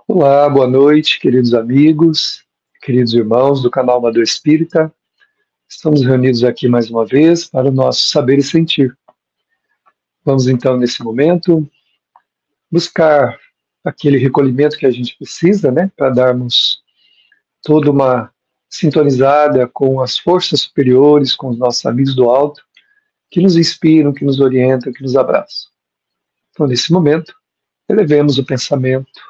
Olá, boa noite, queridos amigos, queridos irmãos do canal Amador Espírita. Estamos reunidos aqui mais uma vez para o nosso Saber e Sentir. Vamos então, nesse momento, buscar aquele recolhimento que a gente precisa, para darmos toda uma sintonizada com as forças superiores, com os nossos amigos do alto, que nos inspiram, que nos orientam, que nos abraçam. Então, nesse momento, elevemos o pensamento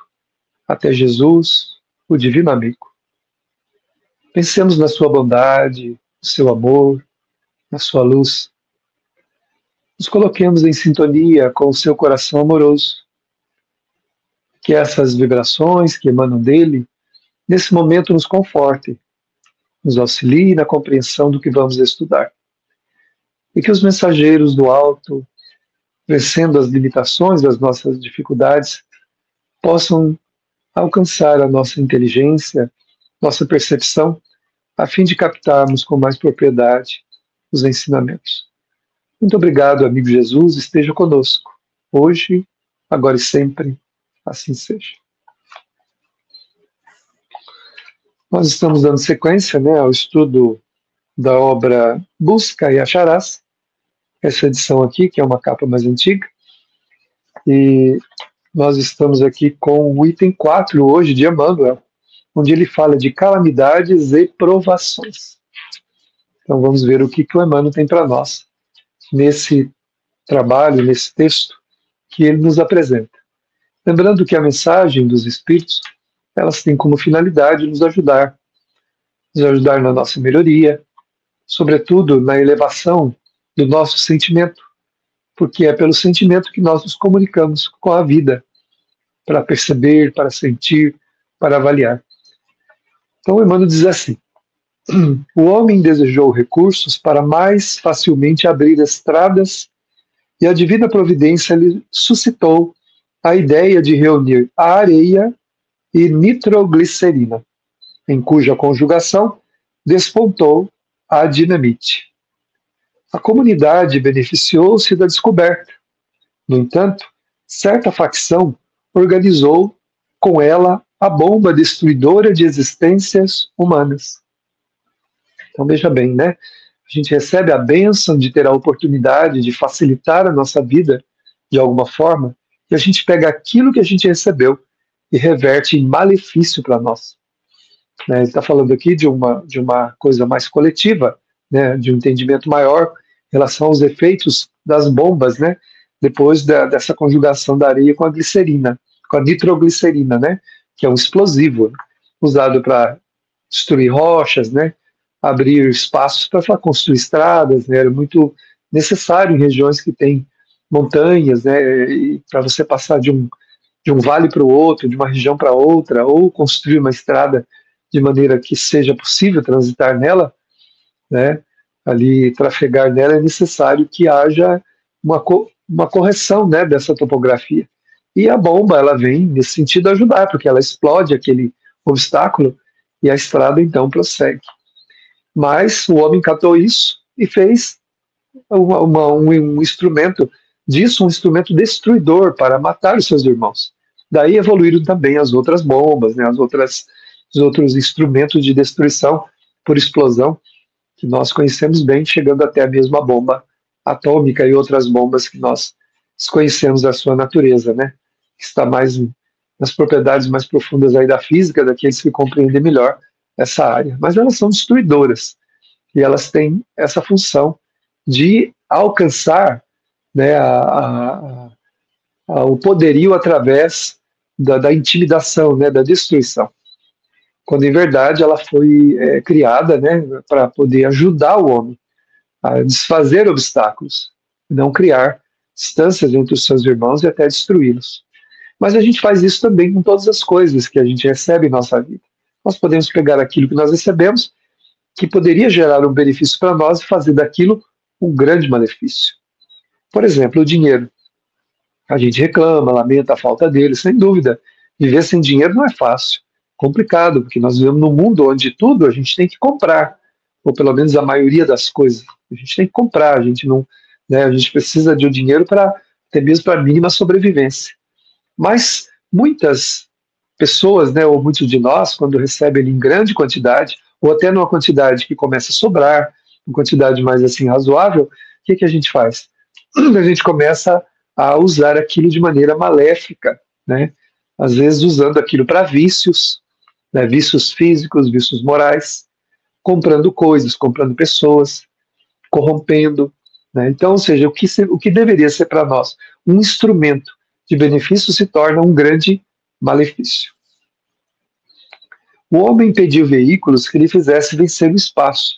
até Jesus, o Divino Amigo. Pensemos na sua bondade, no seu amor, na sua luz. Nos coloquemos em sintonia com o seu coração amoroso. Que essas vibrações que emanam dele, nesse momento nos confortem, nos auxiliem na compreensão do que vamos estudar. E que os mensageiros do alto, vencendo as limitações das nossas dificuldades, possam alcançar a nossa inteligência, nossa percepção, a fim de captarmos com mais propriedade os ensinamentos. Muito obrigado, amigo Jesus, esteja conosco, hoje, agora e sempre, assim seja. Nós estamos dando sequência ao estudo da obra Busca e Acharás, essa edição aqui, que é uma capa mais antiga, e nós estamos aqui com o item 4 hoje de Emmanuel, onde ele fala de calamidades e provações. Então vamos ver o que o Emmanuel tem para nós nesse trabalho, nesse texto que ele nos apresenta. Lembrando que a mensagem dos Espíritos, elas têm como finalidade nos ajudar na nossa melhoria, sobretudo na elevação do nosso sentimento, porque é pelo sentimento que nós nos comunicamos com a vida, para perceber, para sentir, para avaliar. Então, Emmanuel diz assim: o homem desejou recursos para mais facilmente abrir estradas e a divina providência lhe suscitou a ideia de reunir a areia e nitroglicerina, em cuja conjugação despontou a dinamite. A comunidade beneficiou-se da descoberta. No entanto, certa facção organizou com ela a bomba destruidora de existências humanas. Então veja bem, A gente recebe a bênção de ter a oportunidade de facilitar a nossa vida de alguma forma, e a gente pega aquilo que a gente recebeu e reverte em malefício para nós. Ele está falando aqui de uma coisa mais coletiva, de um entendimento maior em relação aos efeitos das bombas, depois dessa conjugação da areia com a glicerina, com a nitroglicerina, que é um explosivo usado para destruir rochas, abrir espaços para construir estradas, era muito necessário em regiões que tem montanhas, para você passar de um vale para o outro, de uma região para outra, ou construir uma estrada de maneira que seja possível transitar nela, ali trafegar nela, é necessário que haja uma correção dessa topografia. E a bomba, ela vem nesse sentido ajudar, porque ela explode aquele obstáculo e a estrada então prossegue. Mas o homem catou isso e fez um instrumento disso, um instrumento destruidor para matar os seus irmãos. Daí evoluíram também as outras bombas, os outros instrumentos de destruição por explosão, que nós conhecemos bem, chegando até a mesma bomba atômica e outras bombas que nós desconhecemos a sua natureza, que está mais nas propriedades mais profundas aí da física, daqueles que compreendem melhor essa área. Mas elas são destruidoras, e elas têm essa função de alcançar o poderio através da intimidação, da destruição. Quando, em verdade, ela foi criada para poder ajudar o homem a desfazer obstáculos, não criar distâncias entre os seus irmãos e até destruí-los. Mas a gente faz isso também com todas as coisas que a gente recebe em nossa vida. Nós podemos pegar aquilo que nós recebemos, que poderia gerar um benefício para nós, e fazer daquilo um grande malefício. Por exemplo, o dinheiro. A gente reclama, lamenta a falta dele, sem dúvida. Viver sem dinheiro não é fácil, complicado, porque nós vivemos num mundo onde tudo a gente tem que comprar, ou pelo menos a maioria das coisas. A gente tem que comprar, a gente não, a gente precisa de um dinheiro para, até mesmo para a mínima sobrevivência. Mas muitas pessoas, né, ou muitos de nós, quando recebem ele em grande quantidade, ou até numa quantidade que começa a sobrar, uma quantidade mais assim razoável, o que, que a gente faz? A gente começa a usar aquilo de maneira maléfica, né? Às vezes usando aquilo para vícios, né? Vícios físicos, vícios morais, comprando coisas, comprando pessoas, corrompendo, né? Então, ou seja, o que deveria ser para nós um instrumento de benefício se torna um grande malefício. O homem pediu veículos que lhe fizesse vencer o espaço,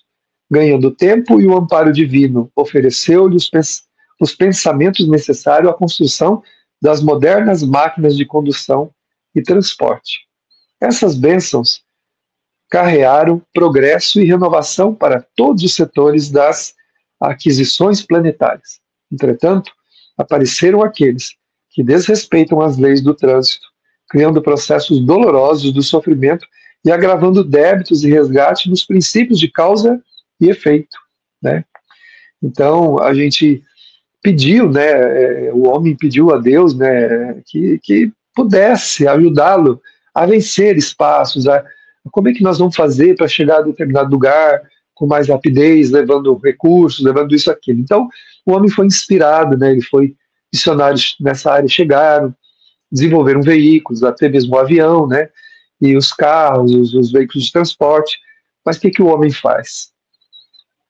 ganhando o tempo e o amparo divino, ofereceu-lhe os pensamentos necessários à construção das modernas máquinas de condução e transporte. Essas bênçãos carrearam progresso e renovação para todos os setores das aquisições planetárias. Entretanto, apareceram aqueles que desrespeitam as leis do trânsito, criando processos dolorosos do sofrimento e agravando débitos e resgate nos princípios de causa e efeito, né? Então, a gente pediu, né, o homem pediu a Deus, né, que pudesse ajudá-lo a vencer espaços, como é que nós vamos fazer para chegar a determinado lugar com mais rapidez, levando recursos, levando isso, aquilo. Então, o homem foi inspirado, né, ele foi, missionários nessa área chegaram, desenvolveram veículos, até mesmo o avião, né, e os carros, os veículos de transporte. Mas o que, que o homem faz?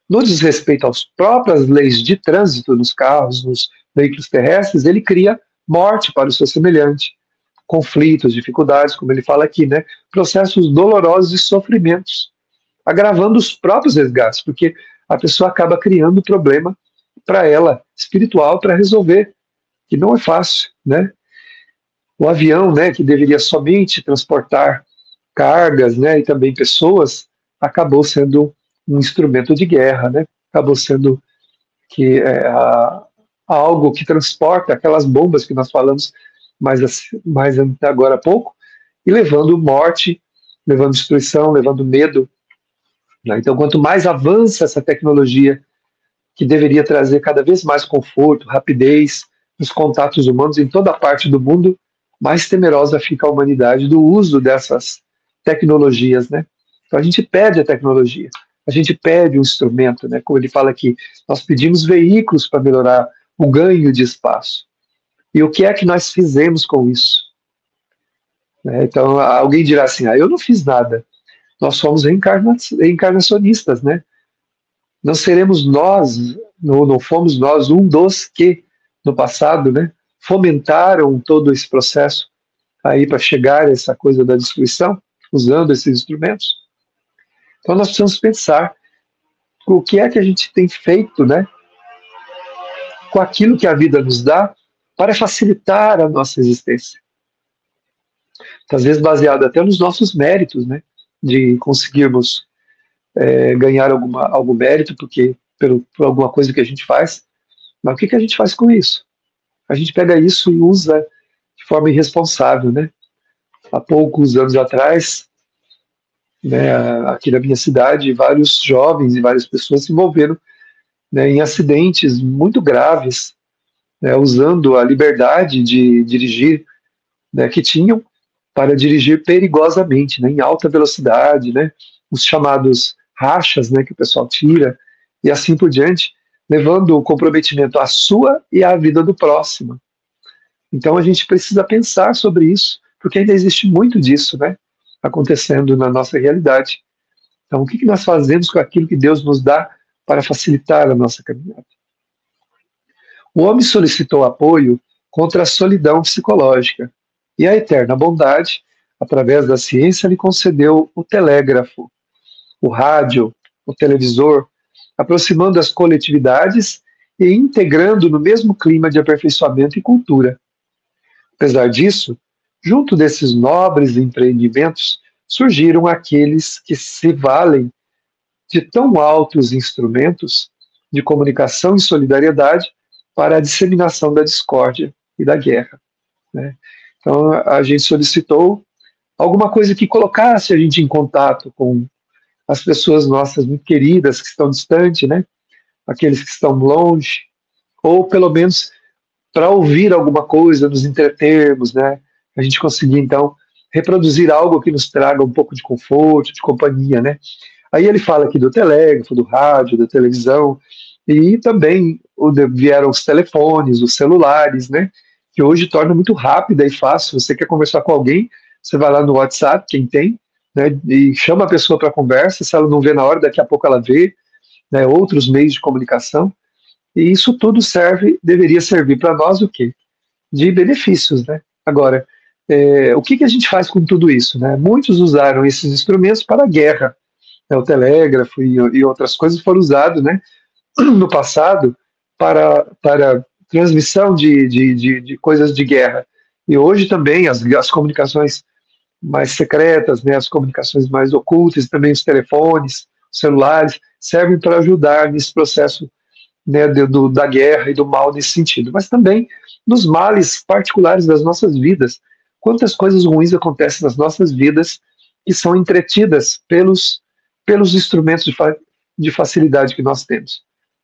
No desrespeito às próprias leis de trânsito nos carros, nos veículos terrestres, ele cria morte para o seu semelhante, conflitos, dificuldades, como ele fala aqui, né? Processos dolorosos e sofrimentos, agravando os próprios resgates, porque a pessoa acaba criando problema para ela, espiritual, para resolver, que não é fácil, né? O avião, né, que deveria somente transportar cargas, né, e também pessoas, acabou sendo um instrumento de guerra, né? Acabou sendo que algo que transporta aquelas bombas que nós falamos mais agora há pouco, e levando morte, levando destruição, levando medo, né? Então, quanto mais avança essa tecnologia, que deveria trazer cada vez mais conforto, rapidez nos contatos humanos em toda parte do mundo, mais temerosa fica a humanidade do uso dessas tecnologias, né? Então a gente pede a tecnologia, a gente pede um instrumento, né? Como ele fala aqui, nós pedimos veículos para melhorar o ganho de espaço. E o que é que nós fizemos com isso? Né? Então alguém dirá assim, eu não fiz nada. Nós somos reencarnacionistas, né? Não seremos nós, não fomos nós um dos que, no passado, né, fomentaram todo esse processo aí para chegar a essa coisa da destruição, usando esses instrumentos. Então nós precisamos pensar o que é que a gente tem feito, né, com aquilo que a vida nos dá para facilitar a nossa existência. Às vezes baseado até nos nossos méritos, né, de conseguirmos ganhar algum mérito por alguma coisa que a gente faz, mas o que a gente faz com isso? A gente pega isso e usa de forma irresponsável, né? Há poucos anos atrás, né, aqui na minha cidade, vários jovens e várias pessoas se envolveram, né, em acidentes muito graves, né, usando a liberdade de dirigir, né, que tinham para dirigir perigosamente, né, em alta velocidade, né, os chamados rachas, né, que o pessoal tira, e assim por diante, levando o comprometimento à sua e à vida do próximo. Então a gente precisa pensar sobre isso, porque ainda existe muito disso, né, acontecendo na nossa realidade. Então o que nós fazemos com aquilo que Deus nos dá para facilitar a nossa caminhada? O homem solicitou apoio contra a solidão psicológica, e a eterna bondade, através da ciência, lhe concedeu o telégrafo, o rádio, o televisor, aproximando as coletividades e integrando no mesmo clima de aperfeiçoamento e cultura. Apesar disso, junto desses nobres empreendimentos, surgiram aqueles que se valem de tão altos instrumentos de comunicação e solidariedade para a disseminação da discórdia e da guerra, né? Então, a gente solicitou alguma coisa que colocasse a gente em contato com as pessoas nossas muito queridas que estão distantes, né? Aqueles que estão longe, ou pelo menos para ouvir alguma coisa, nos entretermos, né? A gente conseguir, então, reproduzir algo que nos traga um pouco de conforto, de companhia, né? Aí ele fala aqui do telégrafo, do rádio, da televisão, e também vieram os telefones, os celulares, né? Que hoje torna muito rápida e fácil. Você quer conversar com alguém, você vai lá no WhatsApp, quem tem, né? E chama a pessoa para conversa. Se ela não vê na hora, daqui a pouco ela vê, né? Outros meios de comunicação. E isso tudo deveria servir para nós o quê? De benefícios, né? Agora, o que a gente faz com tudo isso, né? Muitos usaram esses instrumentos para a guerra, né? O telégrafo e outras coisas foram usados, né? No passado para transmissão de coisas de guerra. E hoje também as comunicações mais secretas, né? As comunicações mais ocultas, também os telefones, os celulares, servem para ajudar nesse processo, né, da guerra e do mal nesse sentido, mas também nos males particulares das nossas vidas. Quantas coisas ruins acontecem nas nossas vidas que são entretidas pelos instrumentos de facilidade que nós temos,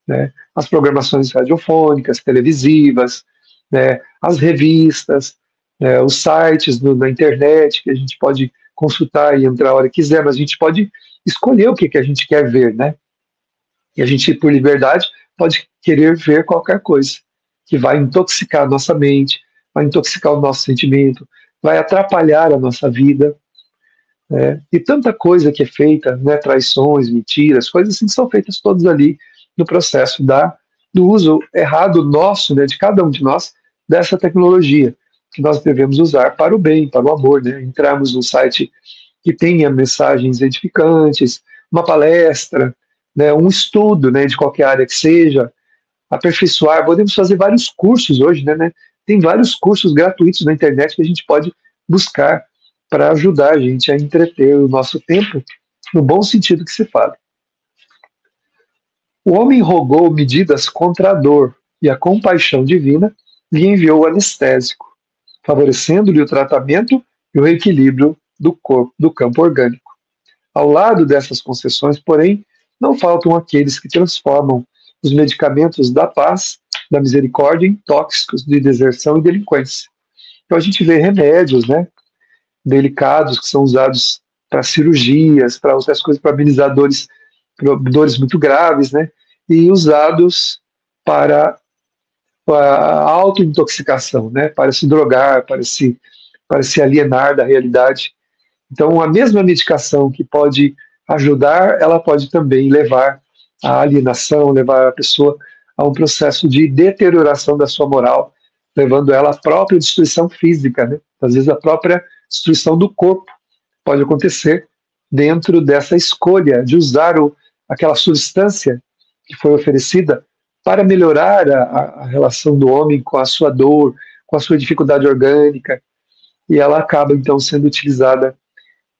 né? As programações radiofônicas, televisivas, né? As revistas, né? Os sites na internet que a gente pode consultar e entrar a hora que quiser, mas a gente pode escolher o que a gente quer ver, né? E a gente, por liberdade, pode querer ver qualquer coisa que vai intoxicar a nossa mente, vai intoxicar o nosso sentimento, vai atrapalhar a nossa vida, né? E tanta coisa que é feita, né? Traições, mentiras, coisas assim que são feitas todas ali no processo do uso errado nosso, né? De cada um de nós, dessa tecnologia que nós devemos usar para o bem, para o amor, né? Entrarmos num site que tenha mensagens edificantes, uma palestra, né, um estudo, né, de qualquer área que seja, aperfeiçoar. Podemos fazer vários cursos hoje, né? Tem vários cursos gratuitos na internet que a gente pode buscar para ajudar a gente a entreter o nosso tempo no bom sentido que se fala. O homem rogou medidas contra a dor e a compaixão divina lhe enviou o anestésico, favorecendo-lhe o tratamento e o equilíbrio do corpo, do campo orgânico. Ao lado dessas concessões, porém, não faltam aqueles que transformam os medicamentos da paz, da misericórdia, em tóxicos de deserção e delinquência. Então a gente vê remédios, né, delicados que são usados para cirurgias, para outras coisas, para amenizar dores muito graves, né, e usados para a autointoxicação, né, para se drogar, para se alienar da realidade. Então, a mesma medicação que pode ajudar, ela pode também levar à alienação, levar a pessoa a um processo de deterioração da sua moral, levando ela à própria destruição física, né? Às vezes a própria destruição do corpo pode acontecer dentro dessa escolha de usar aquela substância que foi oferecida para melhorar a relação do homem com a sua dor, com a sua dificuldade orgânica, e ela acaba então sendo utilizada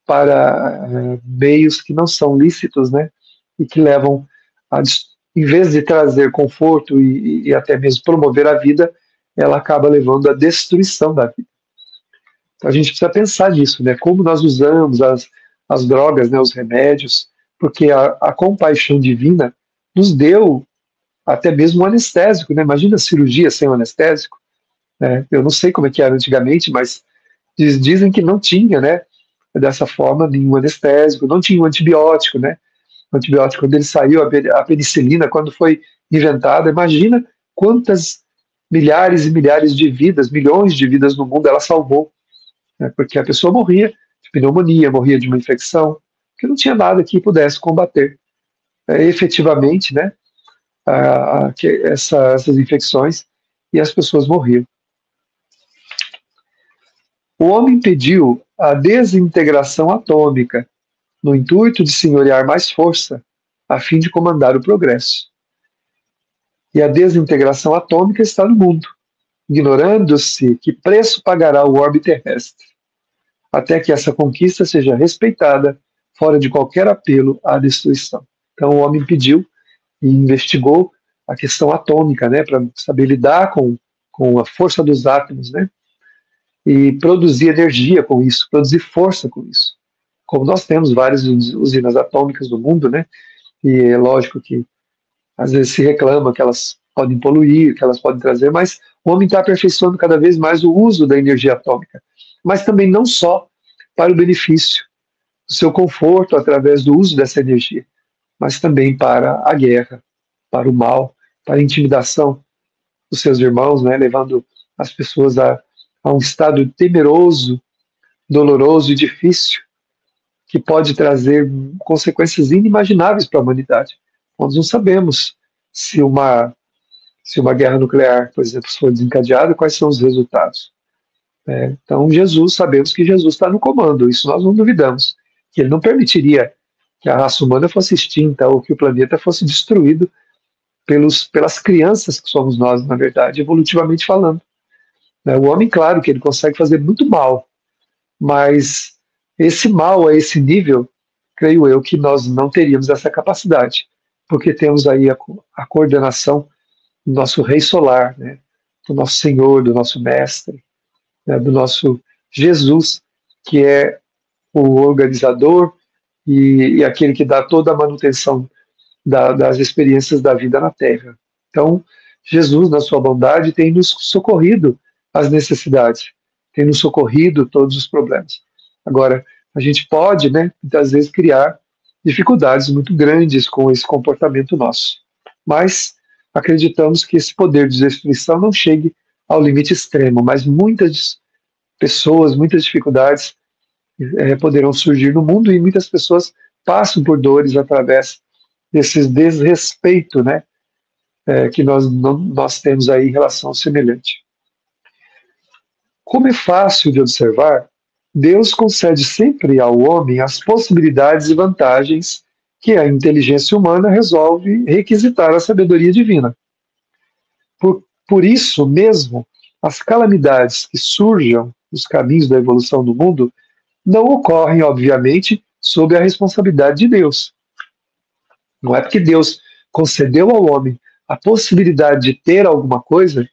para meios que não são lícitos, né, e que levam em vez de trazer conforto e até mesmo promover a vida, ela acaba levando à destruição da vida. Então a gente precisa pensar nisso, né, como nós usamos as drogas, né, os remédios, porque a compaixão divina nos deu até mesmo um anestésico, né? Imagina a cirurgia sem um anestésico, né? Eu não sei como é que era antigamente, mas dizem que não tinha, né, dessa forma, nenhum anestésico, não tinha um antibiótico, né? O antibiótico, quando ele saiu, a penicilina, quando foi inventada, imagina quantas milhares e milhares de vidas, milhões de vidas no mundo ela salvou, né? Porque a pessoa morria de pneumonia, morria de uma infecção, que não tinha nada que pudesse combater efetivamente, né, essas infecções, e as pessoas morriam. O homem pediu a desintegração atômica, no intuito de senhorear mais força, a fim de comandar o progresso. E a desintegração atômica está no mundo, ignorando-se que preço pagará o orbe terrestre, até que essa conquista seja respeitada, fora de qualquer apelo à destruição. Então o homem pediu e investigou a questão atômica, né, para saber lidar com a força dos átomos, né, e produzir energia com isso, produzir força com isso. Como nós temos várias usinas atômicas no mundo, né, e é lógico que às vezes se reclama que elas podem poluir, que elas podem trazer, mas o homem está aperfeiçoando cada vez mais o uso da energia atômica, mas também não só para o benefício do seu conforto através do uso dessa energia, mas também para a guerra, para o mal, para a intimidação dos seus irmãos, né, levando as pessoas a um estado temeroso, doloroso e difícil, que pode trazer consequências inimagináveis para a humanidade. Nós não sabemos se uma guerra nuclear, por exemplo, for desencadeada, quais são os resultados. Então, sabemos que Jesus está no comando, isso nós não duvidamos, que ele não permitiria que a raça humana fosse extinta ou que o planeta fosse destruído pelas crianças que somos nós, na verdade, evolutivamente falando. O homem, claro, que ele consegue fazer muito mal, mas esse mal a esse nível, creio eu, que nós não teríamos essa capacidade, porque temos aí a coordenação do nosso Rei Solar, né, do nosso Senhor, do nosso Mestre, né, do nosso Jesus, que é o organizador e aquele que dá toda a manutenção das experiências da vida na Terra. Então, Jesus, na sua bondade, tem nos socorrido as necessidades, tem nos socorrido todos os problemas. Agora, a gente pode, né, muitas vezes, criar dificuldades muito grandes com esse comportamento nosso. Mas acreditamos que esse poder de destruição não chegue ao limite extremo, mas muitas pessoas, muitas dificuldades poderão surgir no mundo e muitas pessoas passam por dores através desse desrespeito, né, que nós temos aí em relação ao semelhante. Como é fácil de observar, Deus concede sempre ao homem as possibilidades e vantagens que a inteligência humana resolve requisitar à sabedoria divina. Por isso mesmo, as calamidades que surjam nos caminhos da evolução do mundo não ocorrem, obviamente, sob a responsabilidade de Deus. Não é porque Deus concedeu ao homem a possibilidade de ter alguma coisa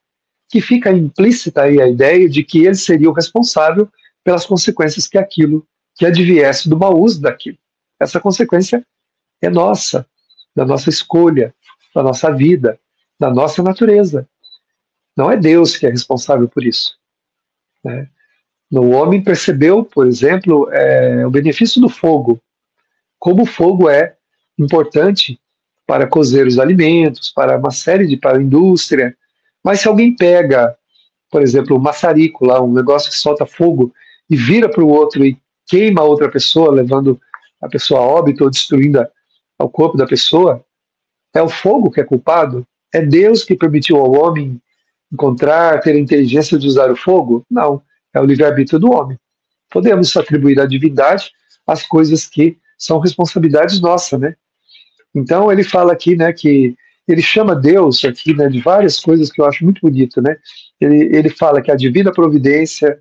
que fica implícita aí a ideia de que ele seria o responsável pelas consequências que adviesse do mau uso daquilo. Essa consequência é nossa, da nossa escolha, da nossa vida, da nossa natureza. Não é Deus que é responsável por isso, né? O homem percebeu, por exemplo, o benefício do fogo, como o fogo é importante para cozer os alimentos, para uma para a indústria. Mas se alguém pega, por exemplo, um maçarico lá, um negócio que solta fogo, e vira para o outro e queima a outra pessoa, levando a pessoa a óbito ou destruindo o corpo da pessoa, é o fogo que é culpado? É Deus que permitiu ao homem ter a inteligência de usar o fogo? Não, é o livre-arbítrio do homem. Podemos atribuir à divindade as coisas que são responsabilidades nossas, né? Então ele fala aqui, né, que ele chama Deus aqui, né, de várias coisas que eu acho muito bonito, né? Ele fala que a divina providência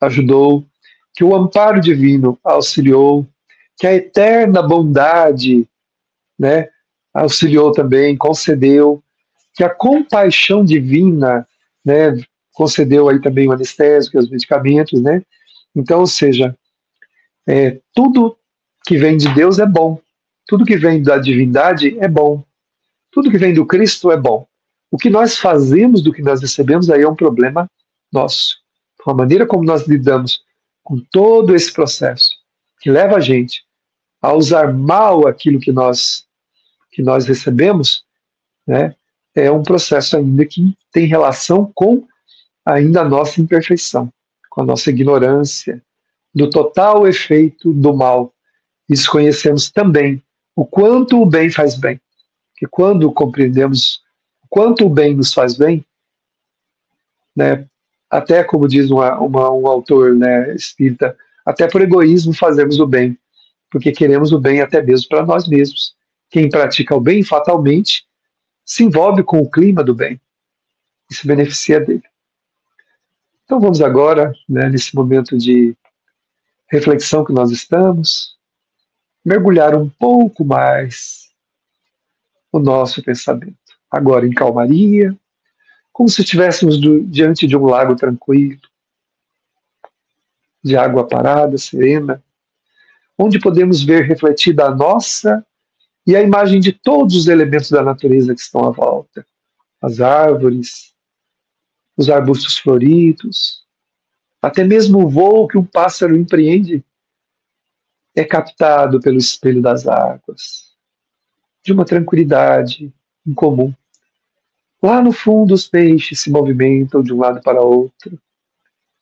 ajudou, que o amparo divino auxiliou, que a eterna bondade, né, auxiliou também, concedeu, que a compaixão divina, né, concedeu aí também o anestésico, os medicamentos, né? Então, ou seja, tudo que vem de Deus é bom, tudo que vem da divindade é bom, tudo que vem do Cristo é bom. O que nós fazemos do que nós recebemos aí é um problema nosso. A maneira como nós lidamos com todo esse processo que leva a gente a usar mal aquilo que nós recebemos, né, é um processo ainda que tem relação com ainda a nossa imperfeição, com a nossa ignorância do total efeito do mal. Isso conhecemos também o quanto o bem faz bem. Que quando compreendemos o quanto o bem nos faz bem, né, até como diz um autor, né, espírita, até por egoísmo fazemos o bem, porque queremos o bem até mesmo para nós mesmos. Quem pratica o bem fatalmente se envolve com o clima do bem e se beneficia dele. Então vamos agora, né, nesse momento de reflexão que nós estamos, mergulhar um pouco mais o nosso pensamento. Agora em calmaria, como se estivéssemos diante de um lago tranquilo, de água parada, serena, onde podemos ver refletida a nossa e a imagem de todos os elementos da natureza que estão à volta. As árvores, os arbustos floridos, até mesmo o voo que um pássaro empreende é captado pelo espelho das águas, de uma tranquilidade incomum. Lá no fundo, os peixes se movimentam de um lado para outro,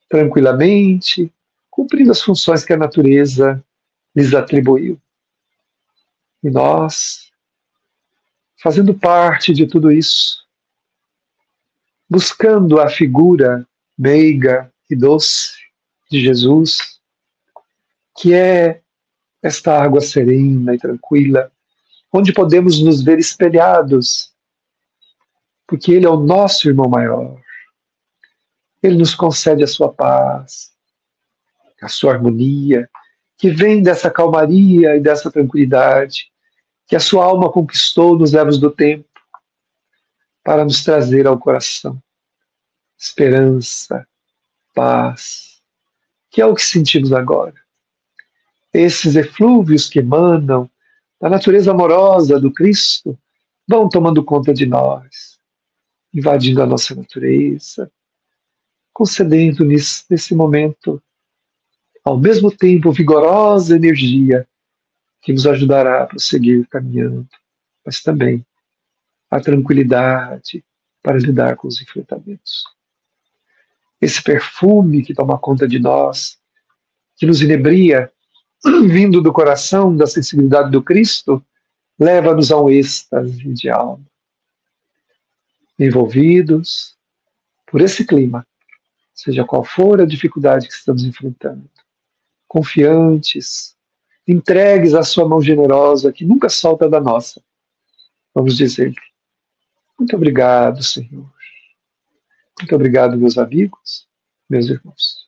tranquilamente, cumprindo as funções que a natureza lhes atribuiu. E nós, fazendo parte de tudo isso, buscando a figura meiga e doce de Jesus, que é esta água serena e tranquila, onde podemos nos ver espelhados, porque Ele é o nosso irmão maior. Ele nos concede a sua paz, a sua harmonia, que vem dessa calmaria e dessa tranquilidade que a sua alma conquistou nos erros do tempo para nos trazer ao coração esperança, paz, que é o que sentimos agora. Esses eflúvios que emanam da natureza amorosa do Cristo vão tomando conta de nós, invadindo a nossa natureza, concedendo-nos nesse momento, ao mesmo tempo, vigorosa energia que nos ajudará a prosseguir caminhando, mas também a tranquilidade para lidar com os enfrentamentos. Esse perfume que toma conta de nós, que nos inebria, vindo do coração, da sensibilidade do Cristo, leva-nos a um êxtase de alma. Envolvidos por esse clima, seja qual for a dificuldade que estamos enfrentando, confiantes, entregues à sua mão generosa, que nunca solta da nossa, vamos dizer: muito obrigado, Senhor. Muito obrigado, meus amigos, meus irmãos.